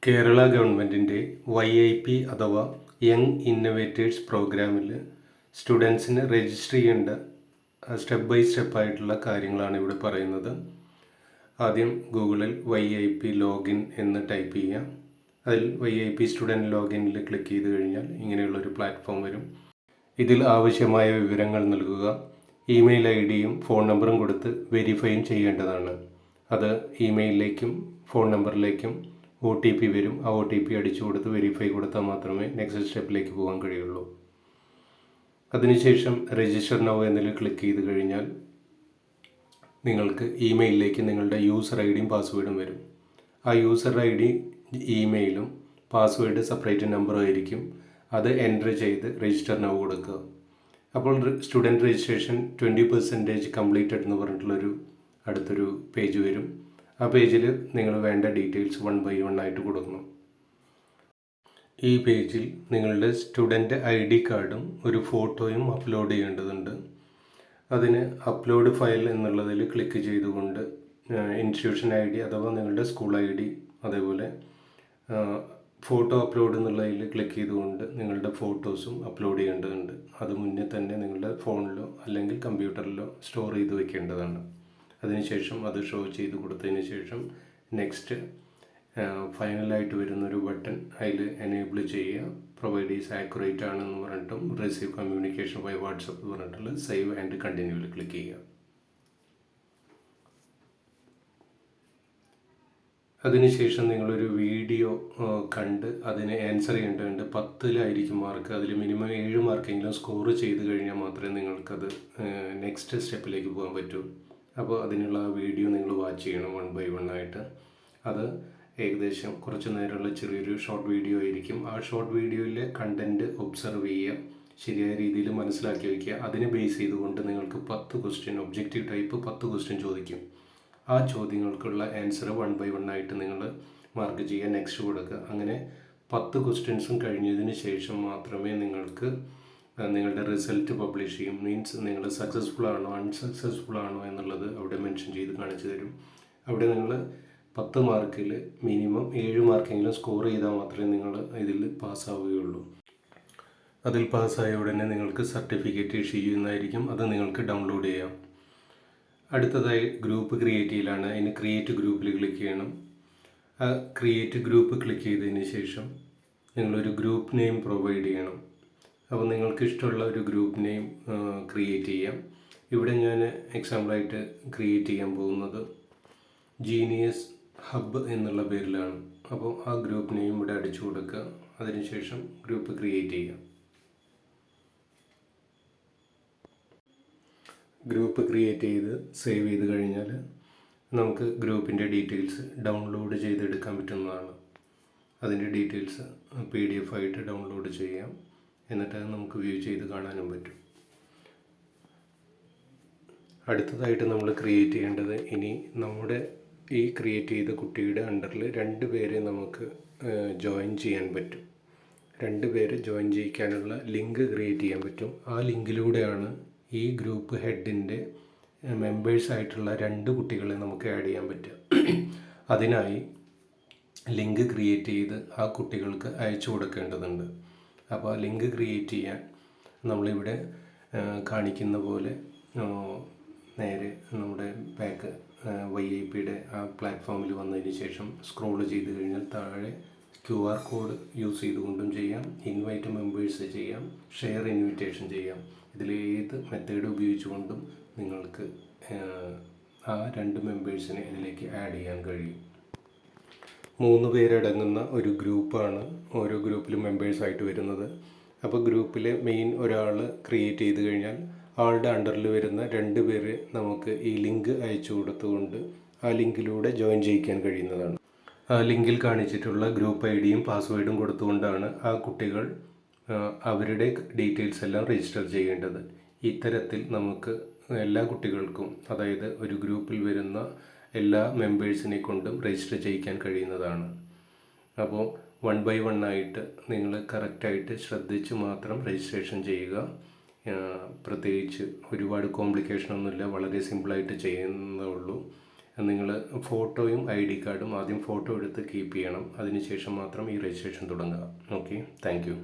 കേരള ഗവൺമെൻറ്റിൻ്റെ YIP അഥവാ young innovators പ്രോഗ്രാമിൽ സ്റ്റുഡൻസിന് രജിസ്റ്റർ ചെയ്യേണ്ട സ്റ്റെപ്പ് ബൈ സ്റ്റെപ്പായിട്ടുള്ള കാര്യങ്ങളാണ് ഇവിടെ പറയുന്നത്. ആദ്യം ഗൂഗിളിൽ YIP ലോഗിൻ എന്ന് ടൈപ്പ് ചെയ്യുക. അതിൽ YIP സ്റ്റുഡൻറ്റ് ലോഗിനിൽ ക്ലിക്ക് ചെയ്ത് കഴിഞ്ഞാൽ ഇങ്ങനെയുള്ളൊരു പ്ലാറ്റ്ഫോം വരും. ഇതിൽ ആവശ്യമായ വിവരങ്ങൾ നൽകുക. ഇമെയിൽ ഐഡിയും ഫോൺ നമ്പറും കൊടുത്ത് വെരിഫൈയും ചെയ്യേണ്ടതാണ്. അത് ഇമെയിലിലേക്കും ഫോൺ നമ്പറിലേക്കും OTP വരും. ആ OTP അടിച്ചു കൊടുത്ത് വെരിഫൈ കൊടുത്താൽ മാത്രമേ നെക്സ്റ്റ് സ്റ്റെപ്പിലേക്ക് പോകാൻ കഴിയുള്ളൂ. അതിനുശേഷം രജിസ്റ്റർ നൗ എന്നതിൽ ക്ലിക്ക് ചെയ്ത് കഴിഞ്ഞാൽ നിങ്ങൾക്ക് ഇമെയിലിലേക്ക് നിങ്ങളുടെ യൂസർ ഐഡിയും പാസ്വേഡും വരും. ആ യൂസർ ഐഡി ഇമെയിലും പാസ്വേഡ് സെപ്പറേറ്റ് നമ്പറും ആയിരിക്കും. അത് എൻ്റർ ചെയ്ത് രജിസ്റ്റർ നൗ കൊടുക്കുക. അപ്പോൾ സ്റ്റുഡൻറ്റ് രജിസ്ട്രേഷൻ 20% കംപ്ലീറ്റഡ് എന്ന് പറഞ്ഞിട്ടുള്ളൊരു അടുത്തൊരു പേജ് വരും. ആ പേജിൽ നിങ്ങൾ വേണ്ട ഡീറ്റെയിൽസ് 1 by 1 ആയിട്ട് കൊടുക്കണം. ഈ പേജിൽ നിങ്ങളുടെ സ്റ്റുഡൻറ്റ് ID കാർഡും ഒരു ഫോട്ടോയും അപ്ലോഡ് ചെയ്യേണ്ടതുണ്ട്. അതിന് അപ്ലോഡ് ഫയൽ എന്നുള്ളതിൽ ക്ലിക്ക് ചെയ്തുകൊണ്ട് ഇൻസ്റ്റിറ്റ്യൂഷൻ ID അഥവാ നിങ്ങളുടെ സ്കൂൾ ID, അതേപോലെ ഫോട്ടോ അപ്ലോഡ് എന്നുള്ളതിൽ ക്ലിക്ക് ചെയ്തുകൊണ്ട് നിങ്ങളുടെ ഫോട്ടോസും അപ്ലോഡ് ചെയ്യേണ്ടതുണ്ട്. അത് മുന്നേ തന്നെ നിങ്ങളുടെ ഫോണിലോ അല്ലെങ്കിൽ കമ്പ്യൂട്ടറിലോ സ്റ്റോർ ചെയ്ത് വെക്കേണ്ടതാണ്. അതിനുശേഷം അത് ഷോ ചെയ്ത് കൊടുത്തതിന് ശേഷം നെക്സ്റ്റ് ഫൈനലായിട്ട് വരുന്നൊരു ബട്ടൺ അതിൽ എനേബിൾ ചെയ്യുക. പ്രൊവൈഡ് ഈസ് ആക്യുറേറ്റ് ആണെന്ന് പറഞ്ഞിട്ടും റിസീവ് കമ്മ്യൂണിക്കേഷൻ ബൈ വാട്സപ്പ് എന്ന് പറഞ്ഞിട്ടുള്ള സേവ് ആൻഡ് കണ്ടിന്യൂവിൽ ക്ലിക്ക് ചെയ്യുക. അതിനുശേഷം നിങ്ങളൊരു വീഡിയോ കണ്ട് അതിന് ആൻസർ ചെയ്യേണ്ടതുണ്ട്. 10-ലായിരിക്കും മാർക്ക്. അതിൽ മിനിമം 7 മാർക്കെങ്കിലും സ്കോർ ചെയ്ത് കഴിഞ്ഞാൽ മാത്രമേ നിങ്ങൾക്കത് നെക്സ്റ്റ് സ്റ്റെപ്പിലേക്ക് പോകാൻ പറ്റൂ. അപ്പോൾ അതിനുള്ള ആ വീഡിയോ നിങ്ങൾ വാച്ച് ചെയ്യണം 1 by 1 ആയിട്ട്. അത് ഏകദേശം കുറച്ച് നേരമുള്ള ചെറിയൊരു ഷോർട്ട് വീഡിയോ ആയിരിക്കും. ആ ഷോർട്ട് വീഡിയോയിലെ കണ്ടൻറ്റ് ഒബ്സർവ് ചെയ്യുക, ശരിയായ രീതിയിൽ മനസ്സിലാക്കി വയ്ക്കുക. അതിനെ ബേസ് ചെയ്തുകൊണ്ട് നിങ്ങൾക്ക് 10 ക്വസ്റ്റ്യൻ, ഒബ്ജക്റ്റീവ് ടൈപ്പ് 10 ക്വസ്റ്റ്യൻ ചോദിക്കും. ആ ചോദ്യങ്ങൾക്കുള്ള ആൻസർ 1 by 1 ആയിട്ട് നിങ്ങൾ മാർക്ക് ചെയ്യുക, നെക്സ്റ്റ് കൊടുക്കുക. അങ്ങനെ 10 ക്വസ്റ്റ്യൻസും കഴിഞ്ഞതിന് ശേഷം മാത്രമേ നിങ്ങൾക്ക് നിങ്ങളുടെ റിസൾട്ട് പബ്ലിഷ് ചെയ്യും. മീൻസ് നിങ്ങൾ സക്സസ്ഫുൾ ആണോ അൺസക്സസ്ഫുൾ ആണോ എന്നുള്ളത് അവിടെ മെൻഷൻ ചെയ്ത് കാണിച്ചു തരും. അവിടെ നിങ്ങൾ 10 മാർക്കിൽ മിനിമം 7 മാർക്കെങ്കിലും സ്കോർ ചെയ്താൽ മാത്രമേ നിങ്ങൾ ഇതിൽ പാസ്സാവുകയുള്ളൂ. അതിൽ പാസ്സായ ഉടനെ നിങ്ങൾക്ക് സർട്ടിഫിക്കറ്റ് ഇഷ്യൂ ചെയ്യുന്നതായിരിക്കും. അത് നിങ്ങൾക്ക് ഡൗൺലോഡ് ചെയ്യാം. അടുത്തതായി ഗ്രൂപ്പ് ക്രിയേറ്റ് ചെയ്യലാണ്. അതിന് ക്രിയേറ്റ് ഗ്രൂപ്പിൽ ക്ലിക്ക് ചെയ്യണം. ആ ക്രിയേറ്റ് ഗ്രൂപ്പ് ക്ലിക്ക് ചെയ്തതിന് ശേഷം നിങ്ങളൊരു ഗ്രൂപ്പ് നെയിം പ്രൊവൈഡ് ചെയ്യണം. അപ്പോൾ നിങ്ങൾക്ക് ഇഷ്ടമുള്ള ഒരു ഗ്രൂപ്പ് നെയിം ക്രിയേറ്റ് ചെയ്യാം. ഇവിടെ ഞാൻ എക്സാമ്പിളായിട്ട് ക്രിയേറ്റ് ചെയ്യാൻ പോകുന്നത് ജീനിയസ് ഹബ്ബ് എന്നുള്ള പേരിലാണ്. അപ്പോൾ ആ ഗ്രൂപ്പ് നെയിം ഇവിടെ അടിച്ചു കൊടുക്കുക. അതിനുശേഷം ഗ്രൂപ്പ് ക്രിയേറ്റ് ചെയ്യുക. ഗ്രൂപ്പ് ക്രിയേറ്റ് ചെയ്ത് സേവ് ചെയ്ത് കഴിഞ്ഞാൽ നമുക്ക് ഗ്രൂപ്പിൻ്റെ ഡീറ്റെയിൽസ് ഡൗൺലോഡ് ചെയ്തെടുക്കാൻ പറ്റുന്നതാണ്. അതിൻ്റെ ഡീറ്റെയിൽസ് PDF ആയിട്ട് ഡൗൺലോഡ് ചെയ്യാം. എന്നിട്ട് നമുക്ക് വ്യൂ ചെയ്ത് കാണാനും പറ്റും. അടുത്തതായിട്ട് നമ്മൾ ക്രിയേറ്റ് ചെയ്യേണ്ടത്, ഇനി നമ്മുടെ ഈ ക്രിയേറ്റ് ചെയ്ത കുട്ടിയുടെ അണ്ടറിൽ 2 പേരെ നമുക്ക് ജോയിൻ ചെയ്യാൻ പറ്റും. 2 പേര് ജോയിൻ ചെയ്യിക്കാനുള്ള ലിങ്ക് ക്രിയേറ്റ് ചെയ്യാൻ പറ്റും. ആ ലിങ്കിലൂടെയാണ് ഈ ഗ്രൂപ്പ് ഹെഡിൻ്റെ മെമ്പേഴ്സായിട്ടുള്ള 2 കുട്ടികളെ നമുക്ക് ആഡ് ചെയ്യാൻ പറ്റുക. അതിനായി ലിങ്ക് ക്രിയേറ്റ് ചെയ്ത് ആ കുട്ടികൾക്ക് അയച്ചു കൊടുക്കേണ്ടതുണ്ട്. അപ്പോൾ ആ ലിങ്ക് ക്രിയേറ്റ് ചെയ്യാൻ നമ്മളിവിടെ കാണിക്കുന്ന പോലെ നേരെ നമ്മുടെ ബാക്ക് YIPയുടെ ആ പ്ലാറ്റ്ഫോമിൽ വന്നതിന് ശേഷം സ്ക്രോൾ ചെയ്ത് കഴിഞ്ഞാൽ താഴെ QR കോഡ് യൂസ് ചെയ്തുകൊണ്ടും ചെയ്യാം, ഇൻവൈറ്റ് മെമ്പേഴ്സ് ചെയ്യാം, ഷെയർ ഇൻവിറ്റേഷൻ ചെയ്യാം. ഇതിലേത് മെത്തേഡ് ഉപയോഗിച്ചുകൊണ്ടും നിങ്ങൾക്ക് ആ 2 മെമ്പേഴ്സിനെ ഇതിലേക്ക് ആഡ് ചെയ്യാൻ കഴിയും. 3 പേരടങ്ങുന്ന ഒരു ഗ്രൂപ്പാണ് ഓരോ ഗ്രൂപ്പിലും മെമ്പേഴ്സായിട്ട് വരുന്നത്. അപ്പോൾ ഗ്രൂപ്പിലെ മെയിൻ ഒരാൾ ക്രിയേറ്റ് ചെയ്ത് കഴിഞ്ഞാൽ ആളുടെ അണ്ടറിൽ വരുന്ന 2 പേര് നമുക്ക് ഈ ലിങ്ക് അയച്ചു കൊടുത്തുകൊണ്ട് ആ ലിങ്കിലൂടെ ജോയിൻ ചെയ്യിക്കാൻ കഴിയുന്നതാണ്. ആ ലിങ്കിൽ കാണിച്ചിട്ടുള്ള ഗ്രൂപ്പ് ഐഡിയും പാസ്വേഡും കൊടുത്തുകൊണ്ടാണ് ആ കുട്ടികൾ അവരുടെ ഡീറ്റെയിൽസ് എല്ലാം രജിസ്റ്റർ ചെയ്യേണ്ടത്. ഇത്തരത്തിൽ നമുക്ക് എല്ലാ കുട്ടികൾക്കും, അതായത് ഒരു ഗ്രൂപ്പിൽ വരുന്ന എല്ലാ മെമ്പേഴ്സിനെ കൊണ്ടും രജിസ്റ്റർ ചെയ്യിക്കാൻ കഴിയുന്നതാണ്. അപ്പോൾ 1 by 1 ആയിട്ട് നിങ്ങൾ കറക്റ്റായിട്ട് ശ്രദ്ധിച്ച് മാത്രം രജിസ്ട്രേഷൻ ചെയ്യുക. പ്രത്യേകിച്ച് ഒരുപാട് കോംപ്ലിക്കേഷനൊന്നുമില്ല, വളരെ സിമ്പിളായിട്ട് ചെയ്യുന്നതേ ഉള്ളൂ. നിങ്ങൾ ഫോട്ടോയും ID കാർഡും ആദ്യം ഫോട്ടോ എടുത്ത് കീപ്പ് ചെയ്യണം. അതിനുശേഷം മാത്രം ഈ രജിസ്ട്രേഷൻ തുടങ്ങുക. Okay, thank you.